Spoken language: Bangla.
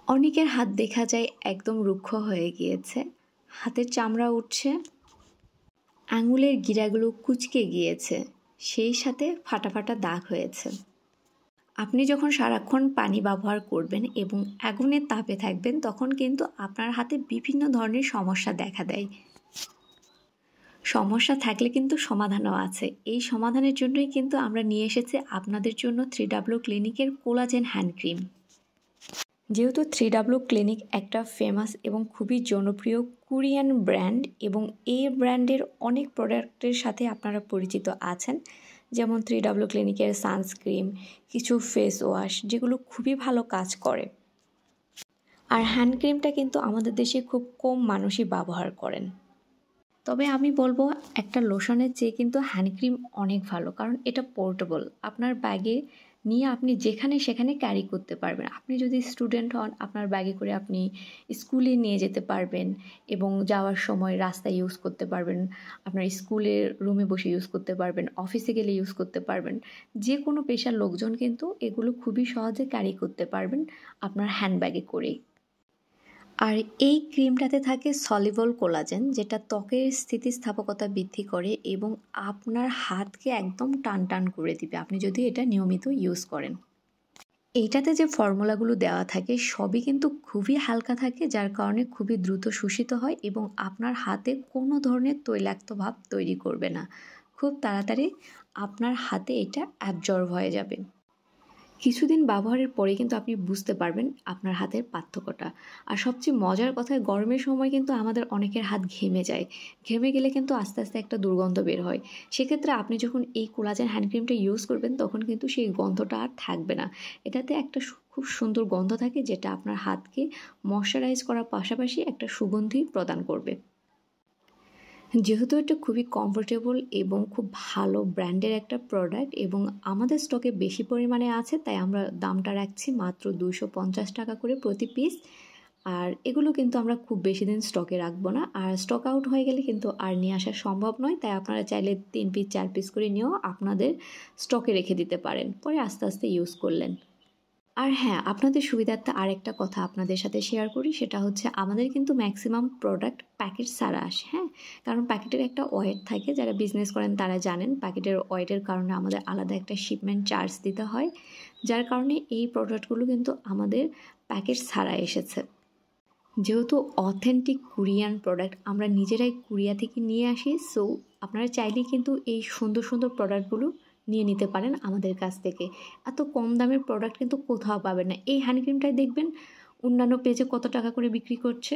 অনেকের হাত দেখা যায় একদম রুক্ষ হয়ে গিয়েছে, হাতের চামড়া উঠছে, আঙুলের গিরাগুলো কুঁচকে গিয়েছে, সেই সাথে ফাটা ফাটা দাগ হয়েছে। আপনি যখন সারাক্ষণ পানি ব্যবহার করবেন এবং আগুনের তাপে থাকবেন তখন কিন্তু আপনার হাতে বিভিন্ন ধরনের সমস্যা দেখা দেয়। সমস্যা থাকলে কিন্তু সমাধানও আছে। এই সমাধানের জন্যই কিন্তু আমরা নিয়ে এসেছি আপনাদের জন্য 3W ক্লিনিকের কোলাজেন হ্যান্ড ক্রিম। যেহেতু 3W ক্লিনিক একটা ফেমাস এবং খুবই জনপ্রিয় কোরিয়ান ব্র্যান্ড এবং এই ব্র্যান্ডের অনেক প্রোডাক্টের সাথে আপনারা পরিচিত আছেন, যেমন 3W ক্লিনিকের সানস্ক্রিন, কিছু ফেস ওয়াশ যেগুলো খুবই ভালো কাজ করে। আর হ্যান্ড ক্রিমটা কিন্তু আমাদের দেশে খুব কম মানুষই ব্যবহার করেন। তবে আমি বলবো একটা লোশনের চেয়ে কিন্তু হ্যান্ড ক্রিম অনেক ভালো, কারণ এটা পোর্টেবল। আপনার ব্যাগে নিয়ে আপনি যেখানে সেখানে ক্যারি করতে পারবেন। আপনি যদি স্টুডেন্ট হন, আপনার ব্যাগে করে আপনি স্কুলে নিয়ে যেতে পারবেন এবং যাওয়ার সময় রাস্তায় ইউজ করতে পারবেন, আপনার স্কুলের রুমে বসে ইউজ করতে পারবেন, অফিসে গেলে ইউজ করতে পারবেন। যে কোনো পেশার লোকজন কিন্তু এগুলো খুবই সহজে ক্যারি করতে পারবেন আপনার হ্যান্ডব্যাগে করেই। আর এই ক্রিমটাতে থাকে সলিবল কোলাজেন, যেটা ত্বকের স্থিতিস্থাপকতা বৃদ্ধি করে এবং আপনার হাতকে একদম টান টান করে দিবে আপনি যদি এটা নিয়মিত ইউজ করেন। এইটাতে যে ফর্মুলাগুলো দেওয়া থাকে সবই কিন্তু খুবই হালকা থাকে, যার কারণে খুবই দ্রুত শোষিত হয় এবং আপনার হাতে কোনো ধরনের তৈলাক্ত ভাব তৈরি করবে না। খুব তাড়াতাড়ি আপনার হাতে এটা অ্যাবজর্ব হয়ে যাবে। কিছুদিন ব্যবহারের পরে কিন্তু আপনি বুঝতে পারবেন আপনার হাতের পার্থক্যটা। আর সবচেয়ে মজার কথা, গরমের সময় কিন্তু আমাদের অনেকের হাত ঘেমে যায়। ঘেমে গেলে কিন্তু আস্তে আস্তে একটা দুর্গন্ধ বের হয়। সেক্ষেত্রে আপনি যখন এই কোলাজেন হ্যান্ড ক্রিমটা ইউজ করবেন তখন কিন্তু সেই গন্ধটা আর থাকবে না। এটাতে একটা খুব সুন্দর গন্ধ থাকে, যেটা আপনার হাতকে ময়শ্চারাইজ করার পাশাপাশি একটা সুগন্ধি প্রদান করবে। যেহেতু এটা খুবই কমফোর্টেবল এবং খুব ভালো ব্র্যান্ডের একটা প্রোডাক্ট এবং আমাদের স্টকে বেশি পরিমাণে আছে, তাই আমরা দামটা রাখছি মাত্র 250 টাকা করে প্রতি পিস। আর এগুলো কিন্তু আমরা খুব বেশি দিন স্টকে রাখবো না, আর স্টক আউট হয়ে গেলে কিন্তু আর নিয়ে আসা সম্ভব নয়। তাই আপনারা চাইলে 3 পিস 4 পিস করে নিয়েও আপনাদের স্টকে রেখে দিতে পারেন, পরে আস্তে আস্তে ইউজ করলেন। আর হ্যাঁ, আপনাদের সুবিধার্থে আরেকটা কথা আপনাদের সাথে শেয়ার করি, সেটা হচ্ছে আমাদের কিন্তু ম্যাক্সিমাম প্রোডাক্ট প্যাকেট ছাড়া আসে। হ্যাঁ, কারণ প্যাকেটের একটা ওয়েট থাকে, যারা বিজনেস করেন তারা জানেন প্যাকেটের ওয়েটের কারণে আমাদের আলাদা একটা শিপমেন্ট চার্জ দিতে হয়, যার কারণে এই প্রোডাক্টগুলো কিন্তু আমাদের প্যাকেট ছাড়া এসেছে। যেহেতু অথেন্টিক কোরিয়ান প্রোডাক্ট আমরা নিজেরাই কোরিয়া থেকে নিয়ে আসি, সো আপনারা চাইলেই কিন্তু এই সুন্দর সুন্দর প্রোডাক্টগুলো নিয়ে নিতে পারেন আমাদের কাছ থেকে। এত কম দামের প্রোডাক্ট কিন্তু কোথাও পাবেন না। এই হ্যান্ড ক্রিমটাই দেখবেন অন্যান্য পেজে কত টাকা করে বিক্রি করছে।